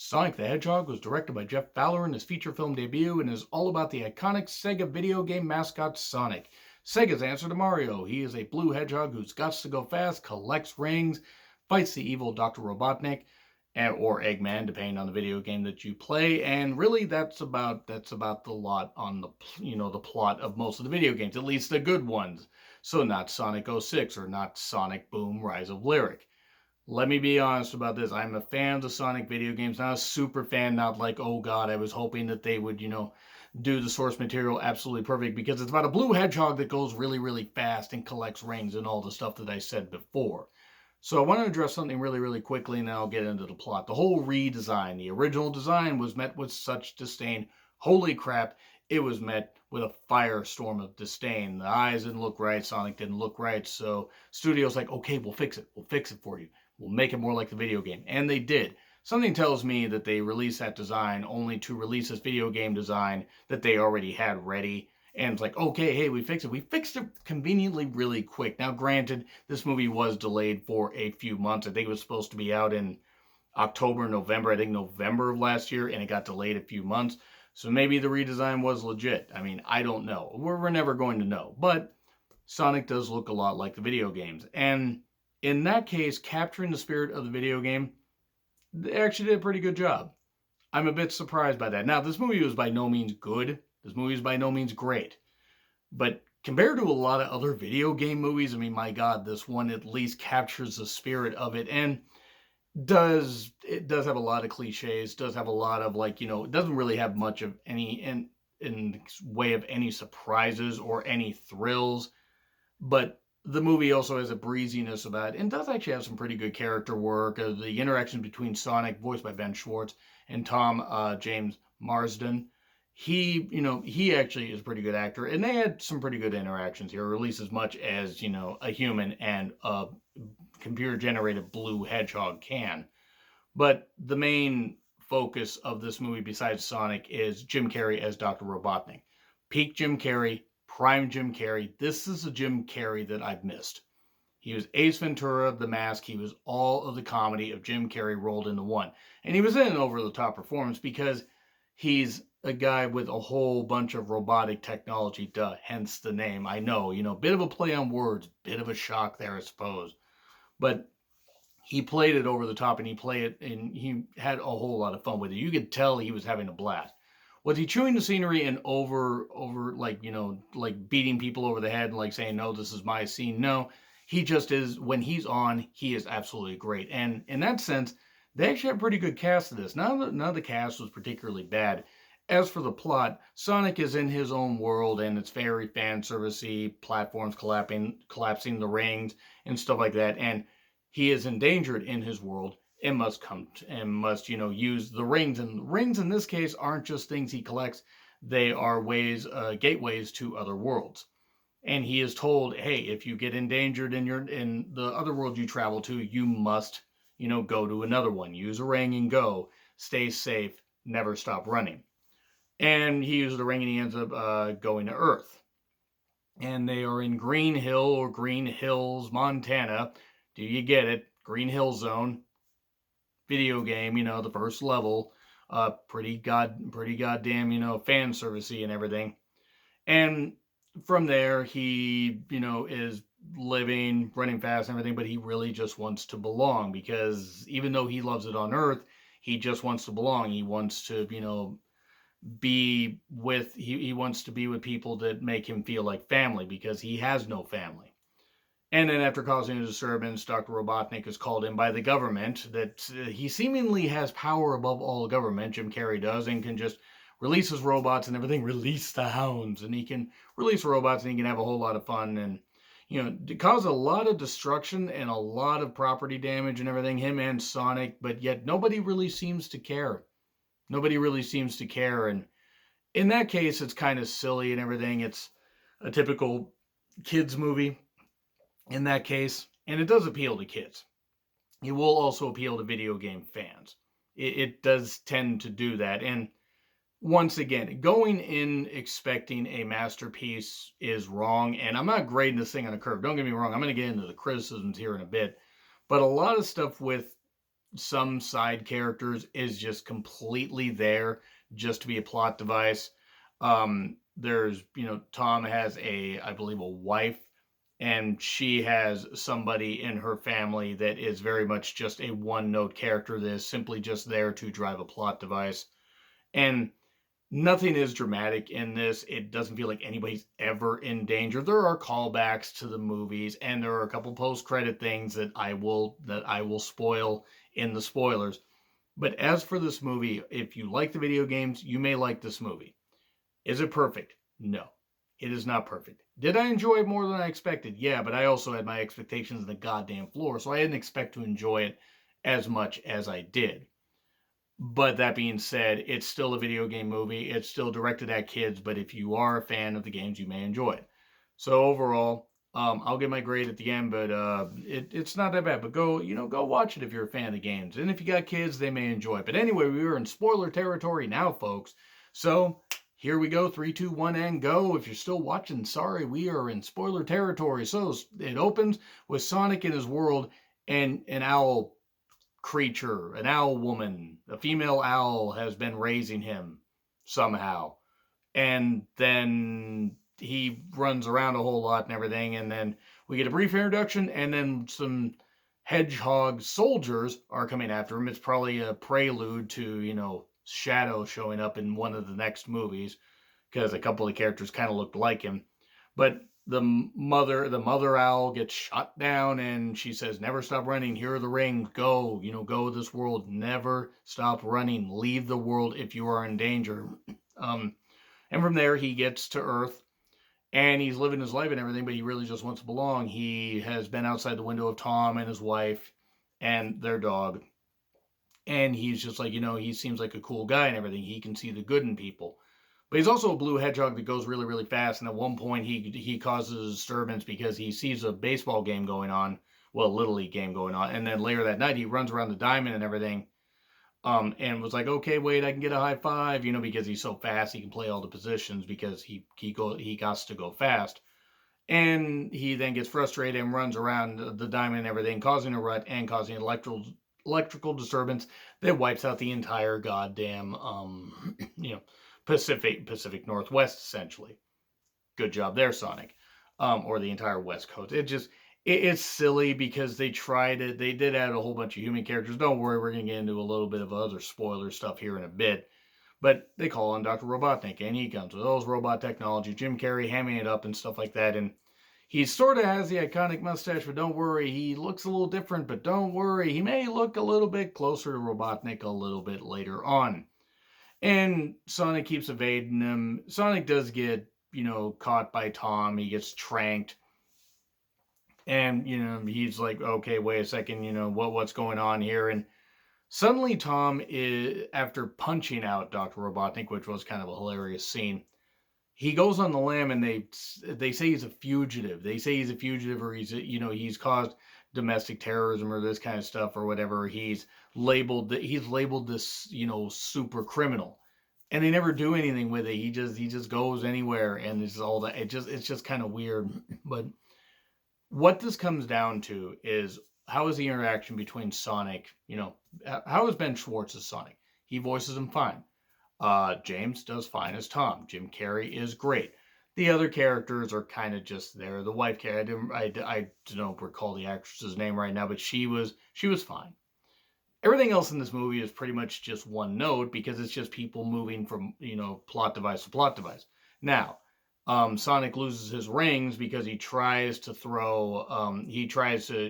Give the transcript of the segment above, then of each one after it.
Sonic the Hedgehog was directed by Jeff Fowler in his feature film debut and is all about the iconic Sega video game mascot Sonic. Sega's answer to Mario. He is a blue hedgehog who's got to go fast, collects rings, fights the evil Dr. Robotnik, or Eggman, depending on the video game that you play. And really, that's about the lot on the plot of most of the video games, at least the good ones. So not Sonic 06 or not Sonic Boom Rise of Lyric. Let me be honest about this. I'm a fan of the Sonic video games, not a super fan, not like, oh god, I was hoping that they would, do the source material absolutely perfect, because it's about a blue hedgehog that goes really, really fast and collects rings and all the stuff that I said before. So I want to address something really, really quickly, and then I'll get into the plot. The whole redesign, the original design was met with such disdain. Holy crap, it was met with a firestorm of disdain. The eyes didn't look right, Sonic didn't look right, so studio's like, okay, we'll fix it for you. We'll make it more like the video game. And they did. Something tells me that they released that design only to release this video game design that they already had ready. And it's like, okay, hey, we fixed it. We fixed it conveniently really quick. Now, granted, this movie was delayed for a few months. I think it was supposed to be out in October, November, I think November of last year, and it got delayed a few months. So maybe the redesign was legit. I mean, I don't know. We're never going to know. But Sonic does look a lot like the video games. And in that case, capturing the spirit of the video game, they actually did a pretty good job. I'm a bit surprised by that. Now, this movie was by no means good. This movie is by no means great. But compared to a lot of other video game movies, I mean, my God, this one at least captures the spirit of it, and it does have a lot of cliches, does have a lot of, it doesn't really have much of any in way of any surprises or any thrills, but the movie also has a breeziness about it and does actually have some pretty good character work. The interaction between Sonic, voiced by Ben Schwartz, and Tom James Marsden. He actually is a pretty good actor, and they had some pretty good interactions here, or at least as much as, a human and a computer-generated blue hedgehog can. But the main focus of this movie, besides Sonic, is Jim Carrey as Dr. Robotnik. Peak Jim Carrey, prime Jim Carrey. This is a Jim Carrey that I've missed. He was Ace Ventura, The Mask. He was all of the comedy of Jim Carrey rolled into one. And he was in an over-the-top performance because he's a guy with a whole bunch of robotic technology, hence the name. I know, bit of a play on words, bit of a shock there, I suppose. But he played it over the top, and he had a whole lot of fun with it. You could tell he was having a blast. Was he chewing the scenery and over like beating people over the head and like saying, no, this is my scene? No, he just is. When he's on, he is absolutely great. And in that sense, they actually have a pretty good cast of this. None of the cast was particularly bad. As for the plot, Sonic is in his own world, and it's very fan servicey, platforms collapsing the rings and stuff like that. And he is endangered in his world and must use the rings. And rings in this case aren't just things he collects; they are gateways to other worlds. And he is told, hey, if you get endangered in the other world you travel to, you must go to another one. Use a ring and go. Stay safe. Never stop running. And he uses the ring, and he ends up going to Earth. And they are in Green Hills, Montana. Do you get it? Green Hill Zone. Video game, the first level. Pretty goddamn, fan servicey and everything. And from there, he, is living, running fast and everything, but he really just wants to belong, because even though he loves it on Earth, he just wants to belong. He wants to, he wants to be with people that make him feel like family, because he has no family. And then after causing a disturbance, Dr. Robotnik is called in by the government, that he seemingly has power above all the government, Jim Carrey does, and can just release his robots and everything, release the hounds, and he can release robots and he can have a whole lot of fun and, cause a lot of destruction and a lot of property damage and everything, him and Sonic, but yet nobody really seems to care. Nobody really seems to care, and in that case, it's kind of silly and everything. It's a typical kids movie in that case, and it does appeal to kids. It will also appeal to video game fans. It does tend to do that, and once again, going in expecting a masterpiece is wrong, and I'm not grading this thing on a curve. Don't get me wrong, I'm going to get into the criticisms here in a bit, but a lot of stuff with some side characters is just completely there just to be a plot device. There's, Tom has I believe, a wife, and she has somebody in her family that is very much just a one note character that is simply just there to drive a plot device. And nothing is dramatic in this. It doesn't feel like anybody's ever in danger. There are callbacks to the movies, and there are a couple post-credit things that I will spoil in the spoilers. But as for this movie, if you like the video games, you may like this movie. Is it perfect? No. It is not perfect. Did I enjoy it more than I expected? Yeah, but I also had my expectations in the goddamn floor, so I didn't expect to enjoy it as much as I did. But that being said, it's still a video game movie. It's still directed at kids, but if you are a fan of the games, you may enjoy it. So overall, I'll give my grade at the end, but it's not that bad. But go watch it if you're a fan of the games, and if you got kids, they may enjoy it. But anyway, we are in spoiler territory now, folks. So here we go, 3, 2, 1, and go. If you're still watching, sorry, we are in spoiler territory. So it opens with Sonic in his world and an owl creature, an owl woman, a female owl has been raising him somehow. And then he runs around a whole lot and everything. And then we get a brief introduction, and then some hedgehog soldiers are coming after him. It's probably a prelude to, Shadow showing up in one of the next movies, because a couple of the characters kind of looked like him. But the mother owl gets shot down, and she says, "Never stop running. Here are the rings. Go, go this world. Never stop running. Leave the world if you are in danger." And from there, he gets to Earth, and he's living his life and everything, but he really just wants to belong. He has been outside the window of Tom and his wife and their dog, and he's just like, he seems like a cool guy and everything. He can see the good in people. But he's also a blue hedgehog that goes really, really fast. And at one point, he causes a disturbance because he sees a baseball game going on, well, a Little League game going on. And then later that night, he runs around the diamond and everything, and was like, "Okay, wait, I can get a high five," because he's so fast, he can play all the positions because he got to go fast. And he then gets frustrated and runs around the diamond and everything, causing a rut and causing electrical disturbance that wipes out the entire goddamn Pacific Northwest, essentially. Good job there, Sonic. Or the entire West Coast. It's silly because they did add a whole bunch of human characters. Don't worry, we're going to get into a little bit of other spoiler stuff here in a bit. But they call on Dr. Robotnik, and he comes with all his robot technology, Jim Carrey hamming it up and stuff like that. And he sort of has the iconic mustache, but don't worry, he looks a little different, but don't worry, he may look a little bit closer to Robotnik a little bit later on. And Sonic keeps evading him. Sonic does get, caught by Tom. He gets tranked. And, he's like, "Okay, wait a second, what's going on here?" And suddenly Tom is, after punching out Dr. Robotnik, which was kind of a hilarious scene, he goes on the lam, and they say he's a fugitive. They say he's a fugitive, or he's caused domestic terrorism or this kind of stuff or whatever. He's labeled this, super criminal. And they never do anything with it. He just goes anywhere, and it's all that. It's just kind of weird. But what this comes down to is, how is the interaction between Sonic, how is Ben Schwartz's Sonic? He voices him fine. James does fine as Tom. Jim Carrey is great. The other characters are kind of just there. The wife character, I don't recall the actress's name right now, but she was fine. Everything else in this movie is pretty much just one note, because it's just people moving from, plot device to plot device. Now, Sonic loses his rings because he tries to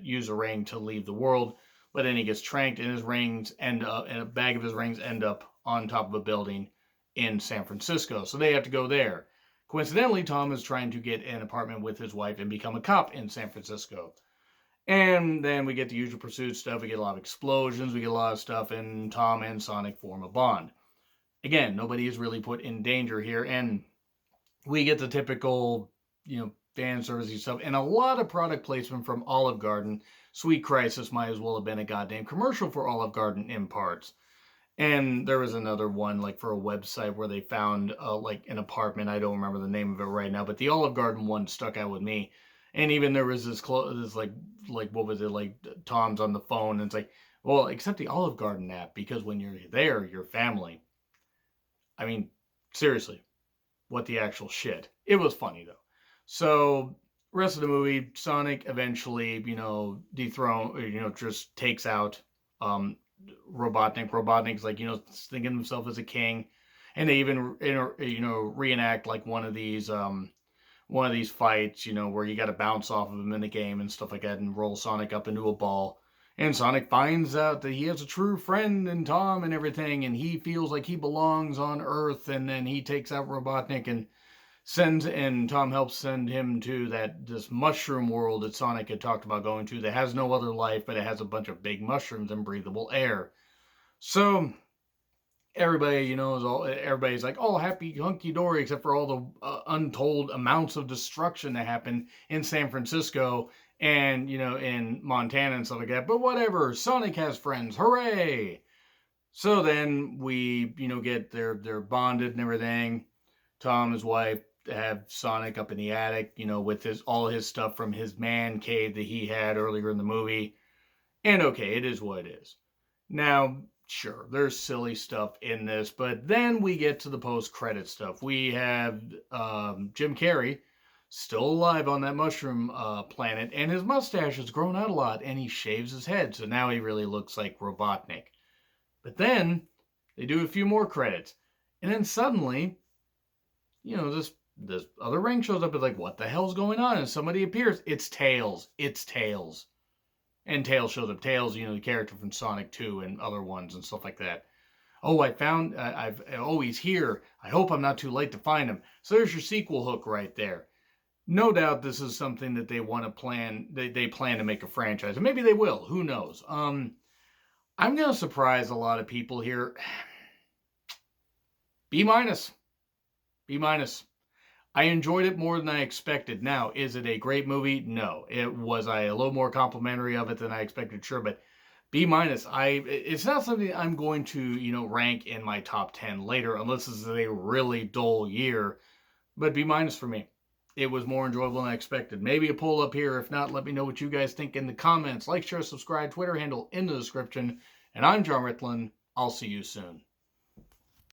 use a ring to leave the world, but then he gets tranked, and a bag of his rings end up on top of a building in San Francisco. So they have to go there. Coincidentally, Tom is trying to get an apartment with his wife and become a cop in San Francisco. And then we get the usual pursuit stuff. We get a lot of explosions. We get a lot of stuff, and Tom and Sonic form a bond. Again, nobody is really put in danger here, and we get the typical, fan servicey stuff, and a lot of product placement from Olive Garden. Sweet Crisis might as well have been a goddamn commercial for Olive Garden in parts. And there was another one, like, for a website where they found, like, an apartment. I don't remember the name of it right now, but the Olive Garden one stuck out with me. And even there was this like, what was it, like, Tom's on the phone, and it's like, Well, except the Olive Garden app, because when you're there, you're family. I mean, seriously, what the actual shit. It was funny though. So rest of the movie, Sonic eventually, just takes out um Robotnik. Robotnik's like, thinking of himself as a king. And they even reenact like one of these fights, where you got to bounce off of him in the game and stuff like that and roll Sonic up into a ball. And Sonic finds out that he has a true friend in Tom and everything, and he feels like he belongs on Earth. And then he takes out Robotnik and Tom helps send him to this mushroom world that Sonic had talked about going to that has no other life, but it has a bunch of big mushrooms and breathable air. So everybody, everybody's like, oh, happy hunky dory, except for all the untold amounts of destruction that happened in San Francisco and in Montana and stuff like that. But whatever, Sonic has friends, hooray! So then we, get they're bonded and everything. Tom, his wife, have Sonic up in the attic, with all his stuff from his man cave that he had earlier in the movie. And okay, it is what it is. Now, sure, there's silly stuff in this, but then we get to the post-credit stuff. We have Jim Carrey still alive on that mushroom planet, and his mustache has grown out a lot, and he shaves his head, so now he really looks like Robotnik. But then they do a few more credits, and then suddenly, this other ring shows up. It's like, what the hell's going on? And somebody appears. It's Tails. It's Tails. And Tails shows up. Tails, the character from Sonic 2 and other ones and stuff like that. Oh, he's here. I hope I'm not too late to find him. So there's your sequel hook right there. No doubt this is something that they want to plan. They plan to make a franchise. And maybe they will. Who knows? I'm going to surprise a lot of people here. B minus. B minus. I enjoyed it more than I expected. Now, is it a great movie? No. Was I a little more complimentary of it than I expected? Sure, but B minus. It's not something I'm going to, rank in my top 10 later, unless this is a really dull year. But B minus for me. It was more enjoyable than I expected. Maybe a poll up here. If not, let me know what you guys think in the comments. Like, share, subscribe, Twitter handle in the description. And I'm John Ritlin. I'll see you soon.